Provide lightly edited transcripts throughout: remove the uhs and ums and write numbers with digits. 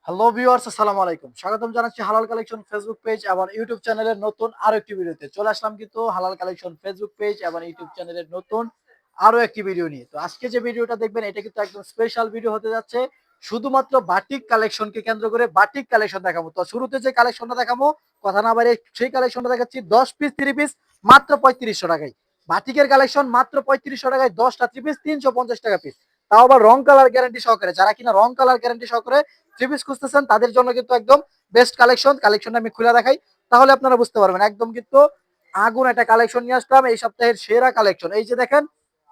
Hello viewers, আসসালামু আলাইকুম। স্বাগতম জানাচ্ছি হালাল কালেকশন ফেসবুক পেজ এবং ইউটিউব চ্যানেলের নতুন আরো একটি ভিডিওতে। চলে আসলাম কিন্তু হালাল কালেকশন ফেসবুক পেজ এবং ইউটিউব চ্যানেলের নতুন আরো একটি ভিডিও নিয়ে। তো আজকে যে ভিডিওটা দেখবেন এটা কিন্তু একদম স্পেশাল ভিডিও হতে যাচ্ছে। শুধুমাত্র বাটিক কালেকশনকে কেন্দ্র করে বাটিক কালেকশন দেখাবো। তো শুরুতে যে কালেকশনটা দেখাবো, কথা না বাড়িয়ে সেই কালেকশনটা দেখাচ্ছি 10 পিস 30 পিস মাত্র 3500 টাকায়। বাটিকের কালেকশন মাত্র 3500 টাকায় 10টা 30 পিস 350 টাকা পিস। তাও আবার রং কালার গ্যারান্টি সহকারে। যারা কিনা রং কালার গ্যারান্টি সহকারে থ্রি পিস খুঁজতেছেন তাদের জন্য কিন্তু একদম বেস্ট কালেকশনটা আমি খুলে দেখাই, তাহলে আপনারা বুঝতে পারবেন। একদম কিন্তু আগুন একটা কালেকশন নিয়ে আসলাম, এই সপ্তাহের সেরা কালেকশন। এই যে দেখেন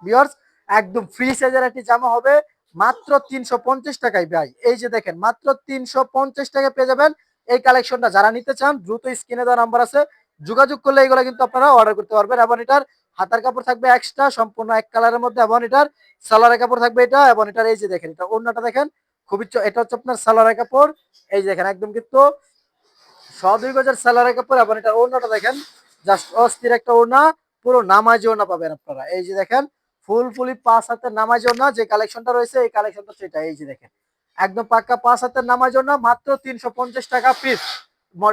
ভিউয়ার্স, একদম ফ্রি সাইজের একটি জামা হবে মাত্র 350 টাকায় ভাই। এই যে দেখেন মাত্র 350 টাকায় পেয়ে যাবেন এই কালেকশনটা। যারা নিতে চান দ্রুত স্ক্রিনে দেওয়া নাম্বার আছে, যোগাযোগ করলে এগুলো কিন্তু আপনারা অর্ডার করতে পারবেন। এবং এটার হাতার কাপড় থাকবে এক্সট্রা সম্পূর্ণ এক কালারের মধ্যে, এবং এটার সালোয়ারের কাপড় থাকবে এটা, এবং এটার এই যে দেখেন এটা ওড়নাটা দেখেন খুবই এটা হচ্ছে আপনার সালোয়ারের কাপড়। এই যে দেখেন একদম কিন্তু 102 গজের সালোয়ারের কাপড়, এবং এটা ওড়নাটা দেখেন জাস্ট অস্থির একটা ওড়না, পুরো নামাজি ওড়না পাবেন আপনারা। এই যে দেখেন ফুলফুলি 5 হাতের নামাজি ওড়না, যে কালেকশনটা রয়েছে এই কালেকশনটা সেটা। এই যে দেখেন একদম পাক্কা 5 হাতের নামাজি ওড়না, মাত্র 350 টাকা পিস।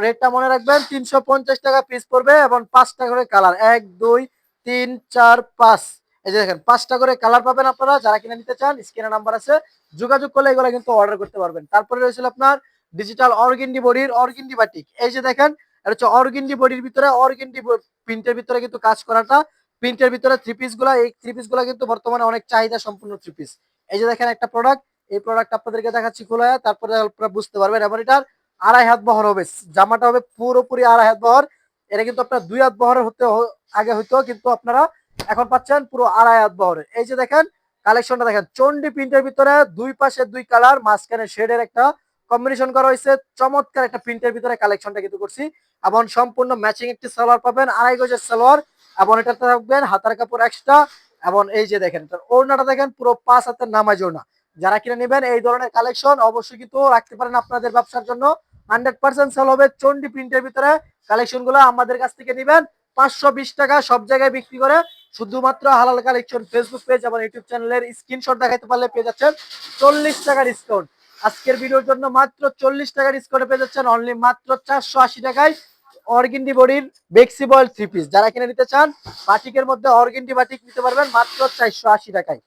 রেটটা মনে রাখবেন, 350 টাকা পিস পড়বে, এবং 5টা করে কালার, 1 2 3 4 5। এই যে দেখেন 5টা করে কালার পাবেন আপনারা। যারা কিনে নিতে চান স্ক্রিনে নাম্বার আছে, যোগাযোগ করলে এগুলো কিন্তু অর্ডার করতে পারবেন। তারপরে রয়েছিল আপনার ডিজিটাল অর্গেন্ডি বডির অর্গেন্ডি বাটিক। এই যে দেখেন এটা হচ্ছে অর্গেন্ডি বডির ভিতরে অর্গেন্ডি প্রিন্টের ভিতরে কিন্তু কাজ করাটা, প্রিন্টের ভিতরে থ্রি পিস গুলা, এই থ্রি পিস গুলা কিন্তু বর্তমানে অনেক চাহিদা সম্পূর্ণ থ্রি পিস। এই যে দেখেন একটা প্রোডাক্ট, এই প্রোডাক্ট আপনাদেরকে দেখাচ্ছি খোলা, তারপরে আপনারা বুঝতে পারবেন। এবার এটার 2.5 হাত বহর হবে, জামাটা হবে পুরোপুরি 2.5 হাত বহর। এটা কিন্তু আপনার 2 হাত বহরের আগে হইতো, কিন্তু আপনারা এখন পাচ্ছেন পুরো 2.5 হাত বহরের। এই যে দেখেন কালেকশনটা দেখেন, চন্ডি প্রিন্টের ভিতরে দুই পাশে দুই কালার, মাঝখানে শেডের একটা কম্বিনেশন করা হয়েছে, চমৎকার একটা প্রিন্টের ভিতরে কালেকশনটা কিন্তু করছি। এবং সম্পূর্ণ ম্যাচিং একটি সালোয়ার পাবেন, 2.5 গজের সালোয়ার, এবং এটাতে থাকবেন হাতার কাপড় এক্সট্রা। এবং এই যে দেখেন ওড়নাটা দেখেন পুরো 5 হাতের নামাজ ওড়না। যারা কিনে নেবেন এই ধরনের কালেকশন অবশ্যই কিন্তু রাখতে পারেন আপনাদের ব্যবসার জন্য, 100% সেল হবে। চন্ডি প্রিন্টের ভিতরে কালেকশন গুলো আমাদের কাছ থেকে নিবেন 520 টাকা সব জায়গায় বিক্রি করে, শুধুমাত্র হালাল কালেকশন ফেসবুক পেজ এবং ইউটিউব চ্যানেলের স্ক্রিনশট দেখাতে পারলে পেয়ে যাচ্ছেন 40 টাকা ডিসকাউন্ট। আজকের ভিডিওর জন্য মাত্র 40 টাকা ডিসকাউন্টে পেয়ে যাচ্ছেন অনলি মাত্র 480 টাকায় অর্গেন্ডি বডির বেক্সি বয়েল থ্রি পিস। যারা কিনে নিতে চান বাটিকের মধ্যে অর্গেন্ডি বাটিক নিতে পারবেন মাত্র 480 টাকায়।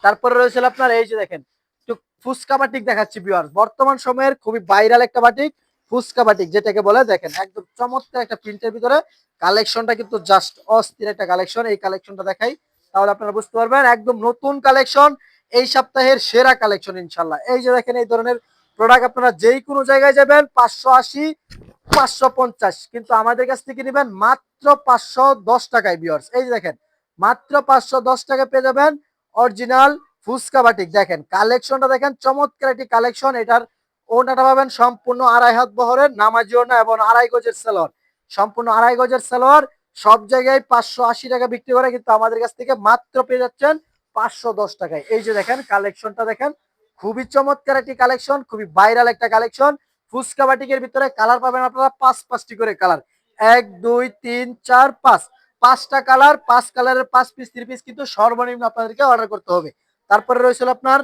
তারপরে রয়েছে আপনার এই যে দেখেন একটু ফুচকা বাটিক দেখাচ্ছি ভিউয়ার্স, বর্তমান সময়ের খুবই ভাইরাল একটা বাটিক, ফুচকা বাটিক যেটাকে বলে। দেখেন একদম চমৎকার একটা প্রিন্টের ভিতরে কালেকশনটা কিন্তু জাস্ট অস্থির একটা কালেকশন। এই কালেকশনটা দেখাই তাহলে আপনারা বুঝতে পারবেন, একদম নতুন কালেকশন, এই সপ্তাহের সেরা কালেকশন ইনশাল্লাহ। এই যে দেখেন এই ধরনের প্রোডাক্ট আপনারা যেই কোনো জায়গায় যাবেন 580 550, কিন্তু আমাদের কাছ থেকে নেবেন মাত্র 510 টাকায় ভিউয়ার্স। এই যে দেখেন মাত্র 510 টাকায় পেয়ে যাবেন অরিজিনাল ফুচকা বাটিক। দেখেন কালেকশনটা দেখেন চমৎকার একটি কালেকশন। এটার ওড়নাটা পাবেন সম্পূর্ণ 2.5 হাত বহরের নামাজি ওড়না, এবং 2.5 গজের সালোয়ার, সম্পূর্ণ 2.5 গজের সালোয়ার। সব জায়গায় 580 টাকা বিক্রি করে, কিন্তু আমাদের কাছ থেকে মাত্র পেয়ে যাচ্ছেন 510 টাকায়। এই যে দেখেন কালেকশনটা দেখেন খুবই চমৎকার একটি কালেকশন, খুবই ভাইরাল একটা কালেকশন। ফুচকা বাটিকের ভিতরে কালার পাবেন আপনারা 5টি করে কালার, 1 2 3 4 5, 5টা কালার, 5 কালারের 5 পিস 3 পিস কিন্তু সর্বনিম্ন আপনাদেরকে অর্ডার করতে হবে। তারপরে রয়েছে আপনার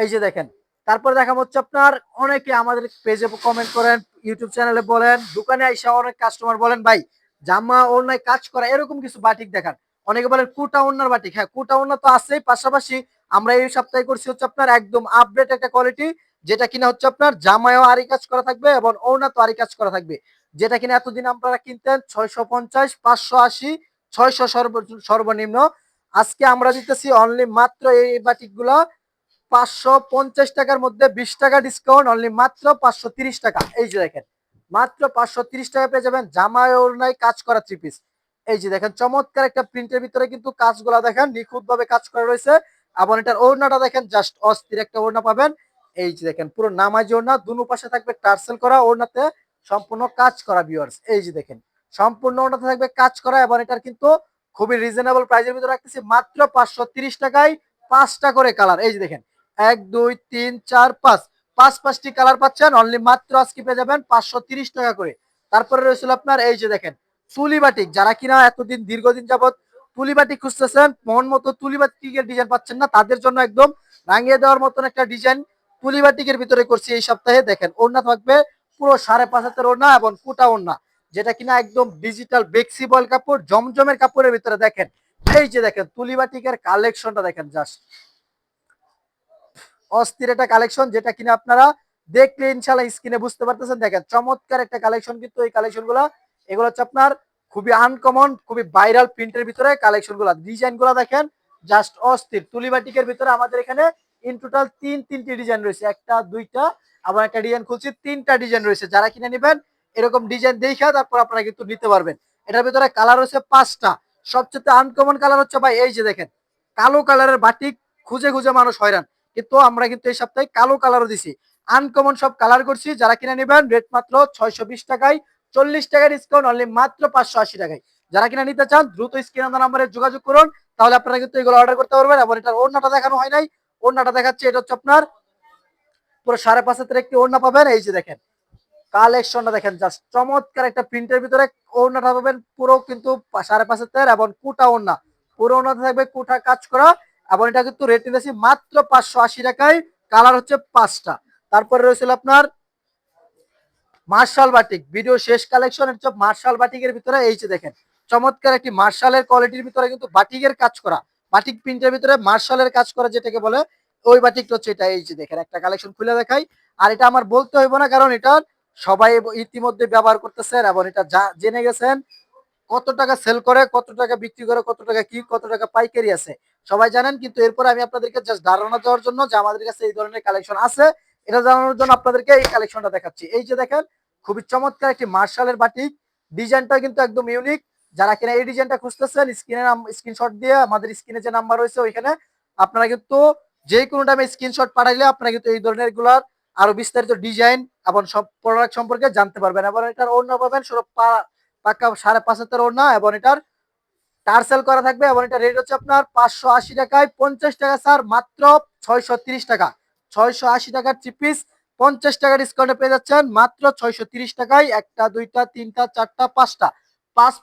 এই যে দেখেন, তারপরে দেখা হচ্ছে আপনার অনেকে আমাদের পেজে কমেন্ট করেন, ইউটিউব চ্যানেলে বলেন, দোকানে আইসা অনেক কাস্টমার বলেন ভাই জামা ওড়নায় কাজ করা এরকম কিছু বাটিক দেখান। অনেকে বলেন কুটা ওড়নার বাটিক। হ্যাঁ, কুটা ওড়না তো আছেই, পাশাপাশি আমরা এই সপ্তাহে করছি হচ্ছে আপনার একদম আপডেট একটা কোয়ালিটি, যেটা কিনা হচ্ছে আপনার জামায়ও আরি কাজ করা থাকবে এবং ওড়না তো আরি কাজ করা থাকবে। যেটা কিনা এতদিন আপনারা কিনতেন 650 580 600 সর্বনিম্ন, আজকে আমরা দিতেছি অনলি মাত্র এই বাটিক গুলা 550 টাকার মধ্যে 20 টাকা ডিসকাউন্ট, অনলি মাত্র 530 টাকা। এই যে দেখেন মাত্র 530 টাকা পেয়ে যাবেন জামায় ওড়নায় কাজ করা থ্রি পিস। এই যে দেখেন চমৎকার একটা প্রিন্টের ভিতরে কিন্তু কাজগুলা দেখেন নিখুঁত ভাবে কাজ করা রয়েছে, এবং এটার ওড়নাটা দেখেন জাস্ট অস্থির একটা ওড়না পাবেন। এই যে দেখেন পুরো নামাজি ওড়না, দুনো পাশে থাকবে টার্সেল করা, ওড়নাতে সম্পূর্ণ কাজ করা ভিউয়ার্স। এই যে দেখেন সম্পূর্ণ ওড়নাতে থাকবে কাজ করা, এবং এটার কিন্তু খুবই রিজনেবল প্রাইসের ভিতরে রাখতেছি মাত্র 530 টাকায় 5টা করে কালার। এই যে দেখেন 1 2 3 4 5, 5টি কালার পাচ্ছেন অনলি মাত্র আজকে পেয়ে যাবেন 530 টাকা করে। তারপরে রয়েছিল আপনার এই যে দেখেন তুলি বাটিক, যারা কিনা এতদিন দীর্ঘদিন যাবত তুলি বাটিক খুঁজতেছেন, মন মতো তুলি বাটিকের ডিজাইন পাচ্ছেন না, তাদের জন্য একদম রাঙিয়ে দেওয়ার মতন একটা ডিজাইন তুলি বাটিকের ভিতরে করছি এই সপ্তাহে। দেখেন ওড়না থাকবে পুরো 5.5 হাতের ওড়না এবং কোটা ওড়না, যেটা কিনা একদম ডিজিটাল ফ্লেক্সিবল কাপড়, জমজমের কাপড়ের ভিতরে। দেখেন এই যে দেখেন তুলি বাটিকের কালেকশনটা দেখেন, জাস্ট অস্থির একটা কালেকশন, যেটা কিনা আপনারা দেখলে ইনশাল্লাহ স্ক্রিনে বুঝতে পারতেছেন। দেখেন চমৎকার একটা কালেকশন, কিন্তু এই কালেকশন গুলা এগুলো হচ্ছে আপনার খুবই আনকমন, খুবই ভাইরাল প্রিন্টের ভিতরে কালেকশন গুলা, ডিজাইন গুলা দেখেন জাস্ট অস্থির। তুলি বাটিকের ভিতরে আমাদের এখানে ইন টোটাল তিনটি ডিজাইন রয়েছে, একটা দুইটা আবার একটা ডিজাইন খুলছি, 3টা ডিজাইন রয়েছে। যারা কিনে নেবেন এরকম ডিজাইন দেখে তারপর আপনারা কিন্তু নিতে পারবেন। এটার ভিতরে কালার হচ্ছে 5টা। সবচেয়ে আনকমন কালার হচ্ছে ভাই এই যে দেখেন কালো কালারের বাটিক, খুঁজে খুঁজে মানুষ হয়রান, কিন্তু আমরা কিন্তু এই সপ্তাহে কালো কালারও দিছি। আনকমন সব কালার করছি। যারা কিনে নেবেন রেট মাত্র 620 টাকায়, 40 টাকা ডিসকাউন্ট অনলি মাত্র 580 টাকায়। যারা কিনা নিতে চান দ্রুত স্ক্রিনে নাম্বারে যোগাযোগ করুন, তাহলে আপনারা কিন্তু এগুলো অর্ডার করতে পারবেন। এবং এটার ওড়নাটা দেখানো হয় নাই, ওড়নাটা দেখাচ্ছে। এটা হচ্ছে আপনার পুরো 5.5 হাতের একটি ওড়না পাবেন। এই যে দেখেন কালেকশনটা দেখেন, জাস্ট চমৎকার একটা প্রিন্টের ভিতরে ওড়নাটা পাবেন পুরো কিন্তু 5.5 হাতের এবং কুটা ওড়না, পুরো ওড়নাতে থাকবে কুটা কাজ করা। এবং এটা কিন্তু রেট নিতেছি মাত্র 580 টাকায়। কালার হচ্ছে 5টা। তারপরে রয়েছিল আপনার মার্শাল বাটিক, ভিডিও শেষ কালেকশন হচ্ছে মার্শাল বাটিকের ভিতরে। এই যে দেখেন চমৎকার একটি মার্শালের কোয়ালিটির ভিতরে কিন্তু বাটিকের কাজ করা, বাটিক প্রিন্টের ভিতরে মার্শালের কাজ করা যেটাকে বলে, ওই বাটিকটা হচ্ছে এটা। এই যে দেখেন একটা কালেকশন খুলে দেখাই। আর এটা আমার বলতে হইব না, কারণ এটা সবাই ইতিমধ্যে ব্যবহার করতেছেন এবং এটা জেনে গেছেন কত টাকা সেল করে, কত টাকা বিক্রি করে, কত টাকা কি, কত টাকা পাইকারি আছে সবাই জানেন। কিন্তু এরপরে আমি আপনাদেরকে জাস্ট ধারণা দেওয়ার জন্য যে আমাদের কাছে এই ধরনের কালেকশন আছে, এটা জানানোর জন্য আপনাদেরকে এই কালেকশনটা দেখাচ্ছি। এই যে দেখেন খুবই চমৎকার একটি মার্শালের বাটিক, ডিজাইনটা কিন্তু একদম ইউনিক। যারা কিনা এই ডিজাইনটা খুঁজতেছেন স্ক্রিনশট দিয়ে আমাদের স্ক্রিনে যে নাম্বার রয়েছে ওইখানে আপনারা কিন্তু যে কোনো টাইমে স্ক্রিনশট পাঠাইলে আপনারা কিন্তু এই ধরনের গুলার আরো বিস্তারিত ডিজাইন এবং সব প্রোডাক্ট সম্পর্কে জানতে পারবেন। এবং এটার অন্য পাবেন পাক্কা 5.5 হাতের ওড়না, এবং এটার টার্সেল করা থাকবে। এবং এটা রেট হচ্ছে আপনার 580 টাকায়, 50 টাকা স্যার মাত্র 630 টাকা। 680 টাকার থ্রি পিস 50 টাকা ডিসকাউন্টে পেয়ে যাচ্ছেন মাত্র 630 টাকায়। একটা দুইটা তিনটা চারটা পাঁচটা,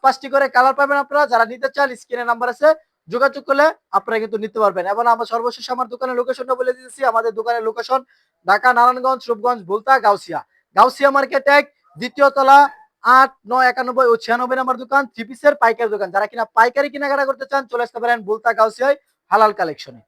পাঁচটি করে কালার পাবেন আপনারা। যারা নিতে চান স্ক্রিনে নাম্বার আছে, যোগাযোগ করলে আপনারা কিন্তু নিতে পারবেন। এবং আমার সর্বশেষ আমার দোকানের লোকেশনটা বলে দিতেছি। আমাদের দোকানের লোকেশন ঢাকা নারায়ণগঞ্জ, রূপগঞ্জ, ভুলতা, গাউসিয়া। গাউসিয়া মার্কেট 1, দ্বিতীয় তলা, 8, 9, 91 ও 96 নাম্বার দোকান, থ্রি পিসের পাইকারি দোকান। যারা কিনা পাইকারি কেনাকাটা করতে চান চলে আসতে পারেন ভুলতা গাউসিয়ায় হালাল কালেকশনে।